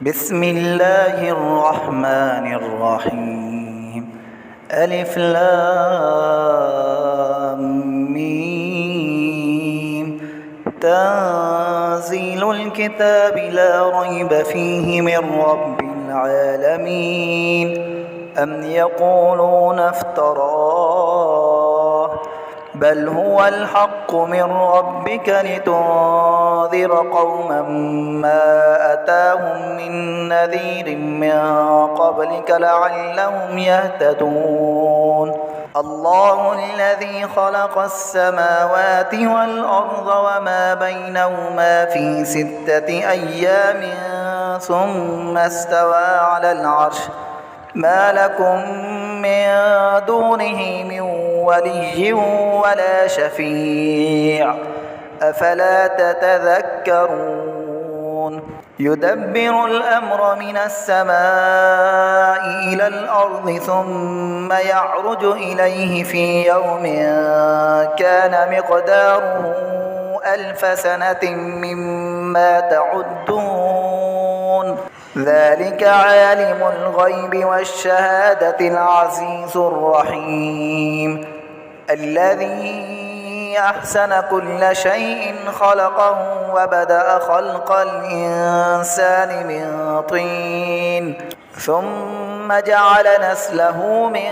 بسم الله الرحمن الرحيم. ألف لام ميم. تنزيل الكتاب لا ريب فيه من رب العالمين. أم يقولون افتراه بل هو الحق من ربك لتنذر قوما ما أتاهم من نذير من قبلك لعلهم يهتدون. الله الذي خلق السماوات والأرض وما بينهما في 6 أيام ثم استوى على العرش ما لكم من دونه من ولي ولا شفيع أفلا تتذكرون. يدبر الأمر من السماء إلى الأرض ثم يعرج إليه في يوم كان مقداره 1000 سنة مما تعدون. ذلك عالم الغيب والشهادة العزيز الرحيم. الذي أحسن كل شيء خلقه وبدأ خلق الإنسان من طين ثم جعل نسله من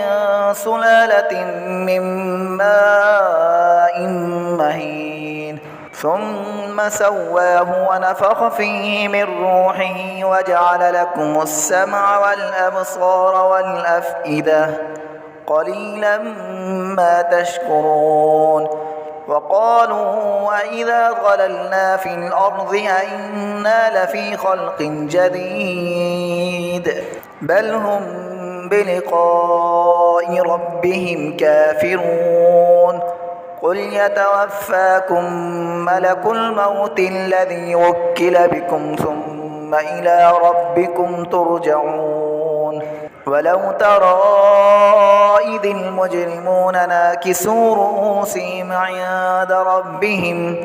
سلالة من ماء مهين ثم سواه ونفخ فيه من روحه وجعل لكم السمع والأبصار والأفئدة قليلا ما تشكرون. وقالوا وإذا ضللنا في الأرض أئنا لفي خلق جديد بل هم بلقاء ربهم كافرون. قل يتوفاكم ملك الموت الذي وكل بكم ثم إلى ربكم ترجعون. ولو ترى إذ المجرمون ناكسوا رؤوسهم عند ربهم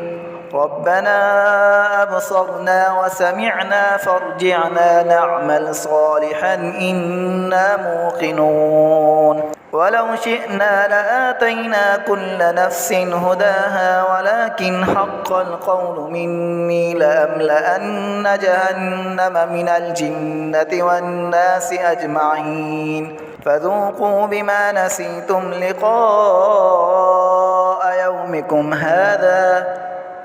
ربنا أبصرنا وسمعنا فارجعنا نعمل صالحا إنا موقنون. ولو شئنا لآتينا كل نفس هداها ولكن حق القول مني لأملأن جهنم من الجنة والناس أجمعين. فذوقوا بما نسيتم لقاء يومكم هذا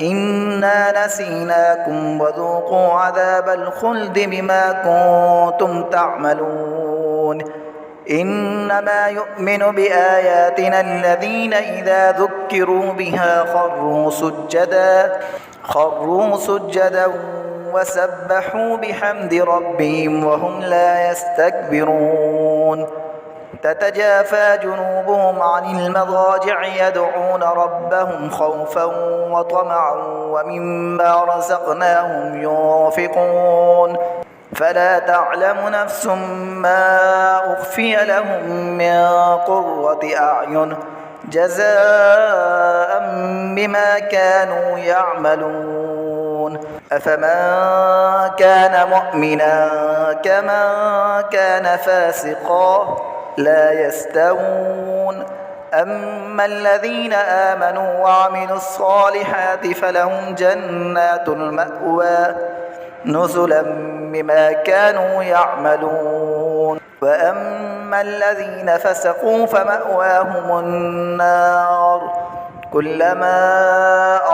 إنا نسيناكم وذوقوا عذاب الخلد بما كنتم تعملون. إنما يؤمن بآياتنا الذين إذا ذكروا بها خروا سجدا وسبحوا بحمد ربهم وهم لا يستكبرون. تتجافى جنوبهم عن المضاجع يدعون ربهم خوفا وطمعا ومما رزقناهم ينفقون. فلا تعلم نفس ما أخفي لهم من قرة أعين جزاء بما كانوا يعملون. أفمن كان مؤمنا كمن كان فاسقا لا يستوون. أما الذين آمنوا وعملوا الصالحات فلهم جنات المأوى نزلا بما كانوا يعملون. وأما الذين فسقوا فمأواهم النار كلما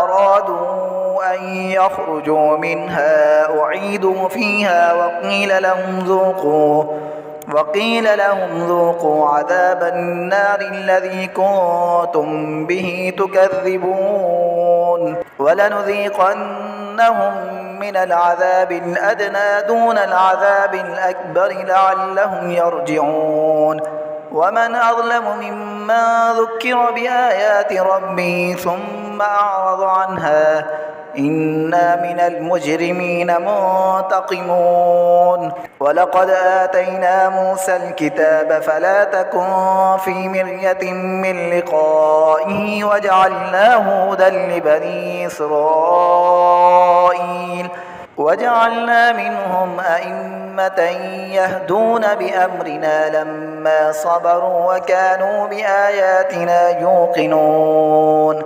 أرادوا أن يخرجوا منها أعيدوا فيها وقيل لهم ذوقوا عذاب النار الذي كنتم به تكذبون. ولنذيقنهم من العذاب الأدنى دون العذاب الأكبر لعلهم يرجعون. ومن أظلم ممن ذكر بآيات ربه ثم أعرض عنها إنا من المجرمين منتقمون. ولقد آتينا موسى الكتاب فلا تكن في مرية من لقائه وجعلناه هدى لبني إسرائيل وجعلنا منهم أئمة يهدون بأمرنا لما صبروا وكانوا بآياتنا يوقنون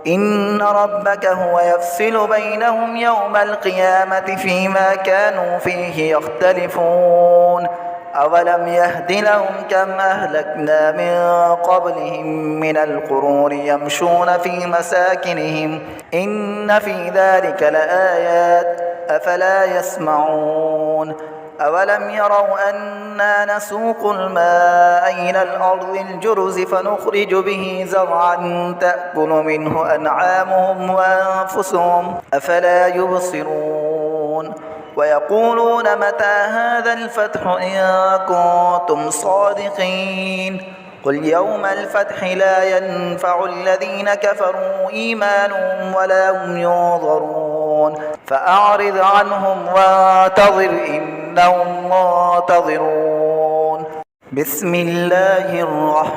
إن ربك هو يفصل بينهم يوم القيامة فيما كانوا فيه يختلفون أولم يهد لهم كم أهلكنا من قبلهم من القرون يمشون في مساكنهم إن في ذلك لآيات أفلا يسمعون أولم يروا أنا نسوق الماء إلى الأرض الجرز فنخرج به زرعا تأكل منه أنعامهم وأنفسهم أفلا يبصرون ويقولون متى هذا الفتح إن كنتم صادقين قل يوم الفتح لا ينفع الذين كفروا إيمانهم ولا هم ينظرون فأعرض عنهم وانتظر إنهم منتظرون بسم الله الرحمن